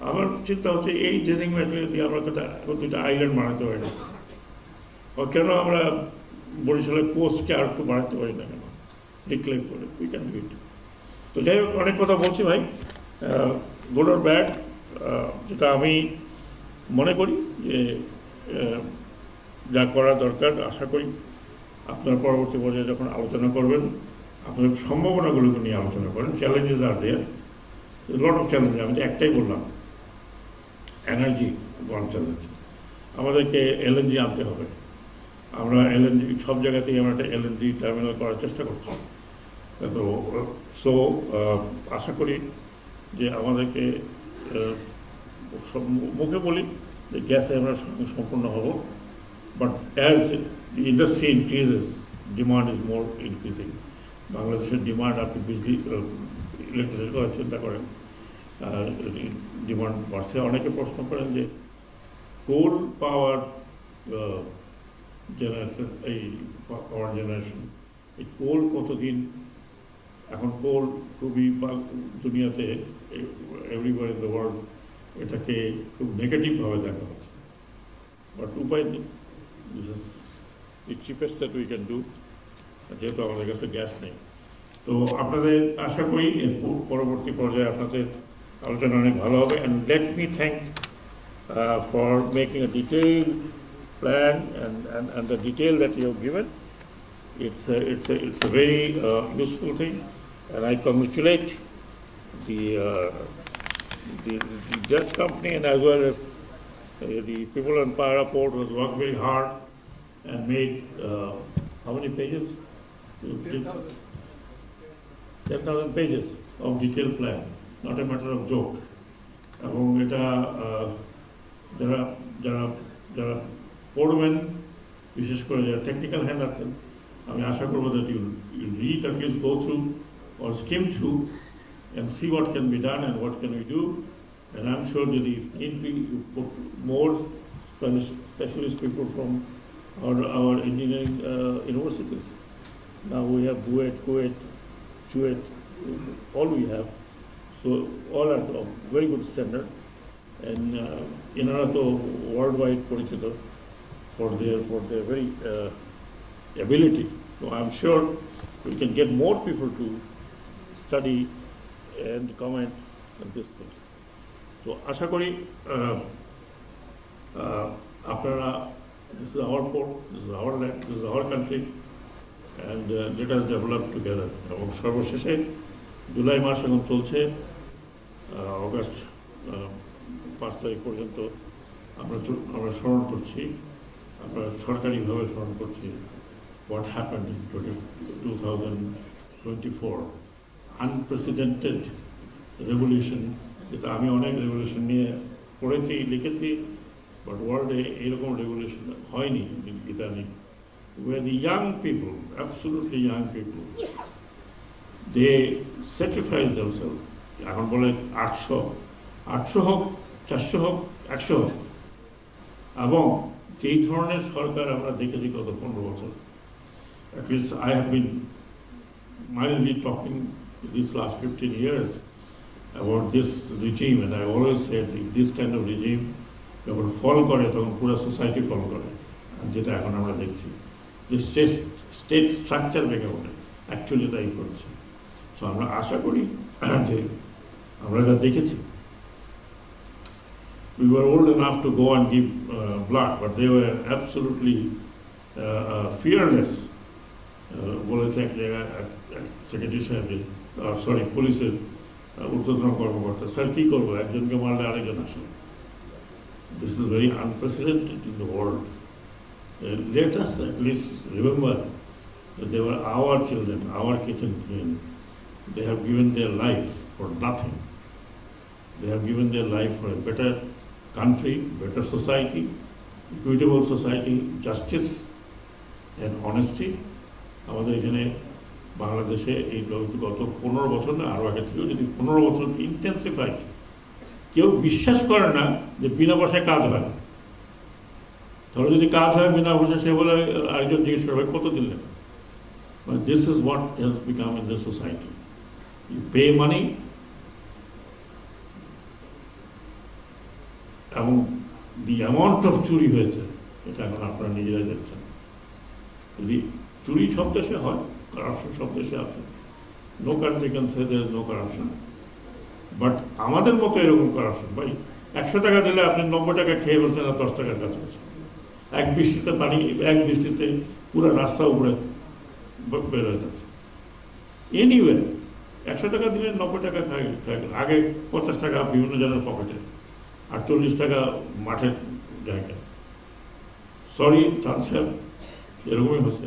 আমার চিন্তা হচ্ছে এই ড্রেজিং ম্যাটেরিয়াল দিয়ে আমরা দুইটা আইল্যান্ড বানাতে পারি না, কেন আমরা বরিশালের কোস্টকে আর একটু বাড়াতে পারি না কেন, ডিক্লেয়ার করে উই ক্যান ডু ইট। তো যাই হোক, অনেক কথা বলছি ভাই, গুড অর ব্যাড, যেটা আমি মনে করি যে যা করা দরকার, আশা করি আপনার পরবর্তী পর্যায়ে যখন আলোচনা করবেন আপনার সম্ভাবনাগুলোকে নিয়ে আলোচনা করেন। Challenges are there, lot of challenge. আমি তো একটাই বললাম, এনার্জি ওয়ান চ্যালেঞ্জ। আমাদেরকে এলএনজি আনতে হবে। আমরা এলএনজি সব জায়গাতেই আমরা একটা এলএনজি টার্মিনাল করার চেষ্টা করছি। তো আশা করি যে আমাদেরকে মুখে বলি যে গ্যাসে আমরা সম্পূর্ণ হব, but as the industry increases demand is more increasing. বাংলাদেশের ডিমান্ড, আপনি বিজলি ইলেকট্রিসিটি কথা চিন্তা করেন, ডিমান্ড বাড়ছে। অনেকে প্রশ্ন করেন যে কোল পাওয়ার জেনারেশন, এই পাওয়ার জেনারেশন, এই কোল কতদিন? এখন কোল খুবই দুনিয়াতে এভরিওয়্যার ইন দ্য ওয়ার্ল্ড এটাকে খুব নেগেটিভভাবে দেখা হচ্ছে, বাট উপায় নেই। This is the cheapest that we can do, যেহেতু আমাদের কাছে গ্যাস নেই। তো আপনাদের আশা করি পরবর্তী পর্যায়ে আপনাদের আলোচনা অনেক ভালো হবে। And let me thank for making a detailed plan and the detail that you have given. It's a very useful thing, and I congratulate the Dutch company and as well as the people on Para Port who has worked very hard and made how many pages? 10,000 pages of detailed plan, not a matter of joke. এবং এটা যারা যারা যারা পড়বেন, বিশেষ করে যারা technical hand আছেন, আমি আশা করবো that you read, at least go through or skim through and see what can be done and what can we do. And I'm sure that if need be, you put more specialist people from our engineering universities. Now we have BUET, KUET, CHUET, all we have. So all are of very good standard, and এনারা তো world wide পরিচিত for their very ability. So I'm sure we can get more people to study and comment on this thing. So আশা করি আপনারা, this is our port, this is our land, this is our country, and let us develop together. এবং সর্বশেষে জুলাই মাস এখন চলছে, August 5 তারিখ পর্যন্ত আমরা স্মরণ করছি, আমরা সরকারিভাবে স্মরণ করছি what happened in 2024, unprecedented revolution, যেটা আমি অনেক রেভলিউশন নিয়ে পড়েছি, লিখেছি, বাট ওয়ার্ল্ডে এরকম রেভলিউশন হয়নি ইদানিং। where the young people, absolutely young people, they sacrifice themselves. এখন বলে 800 হোক, 400 হোক, 100 হোক, এবং এই ধরনের সরকার আমরা দেখেছি গত 15 বছর। At least I have been mildly talking these last 15 years about this regime, and I always said this kind of regime যখন ফল করে তখন পুরো সোসাইটি ফল করে, আর যেটা এখন আমরা দেখছি যে স্টেট স্ট্রাকচার ভেঙে ওঠে, অ্যাকচুয়ালি তাই করছে। সো আমরা আশা করি যে আমরা যা দেখেছি, we were old enough to go and give blood, but they were absolutely fearless. বলেছে এক জায়গায় সেক্রেটারি সাহেব, সরি পুলিশের ঊর্ধ্বতন কর্মকর্তা, স্যার কী করবো, একজনকে মারলে আরেকজন আসে। This is very unprecedented in the world. Let us at least remember that they were our children, our kitchen kin. They have given their life for nothing. They have given their life for a better country, better society, equitable society, justice and honesty. আমাদের এখানে বাংলাদেশে এই গত 15 বছর না, আরও আগে থেকেও যদি 15 বছর ইন্টেন্সিফাইড। কেউ বিশ্বাস করে না যে বিনা পয়সায় কাজ হয়। তাহলে যদি কাজ হয় বিনা পয়সায়, সে বলে আরেকজন জিজ্ঞেস করবে কত দিলেন। This is what has become in the society. You pay money এবং দি অ্যামাউন্ট অফ চুরি হয়েছে এটা এখন আপনারা নিজেরাই দেখছেন। যদি চুরি সব দেশে হয়, কারাপশন সব দেশে আছে, no country can say there is no corruption. But আমাদের মতো এরকম কারাপশন, ভাই 100 টাকা দিলে আপনি 90 টাকা খেয়ে বলছেন আর 10 টাকার কাজ করছেন। এক বৃষ্টিতে পুরো রাস্তা উপরে বের হয়ে যাচ্ছে। এনিওয়ে 100 টাকা দিলে 90 টাকা খায়। আগে 50 টাকা বিভিন্ন জনের পকেটে আর 40 টাকা মাঠের জায়গায়। সরি চাঁদ সাহেব, এরকমই হচ্ছে।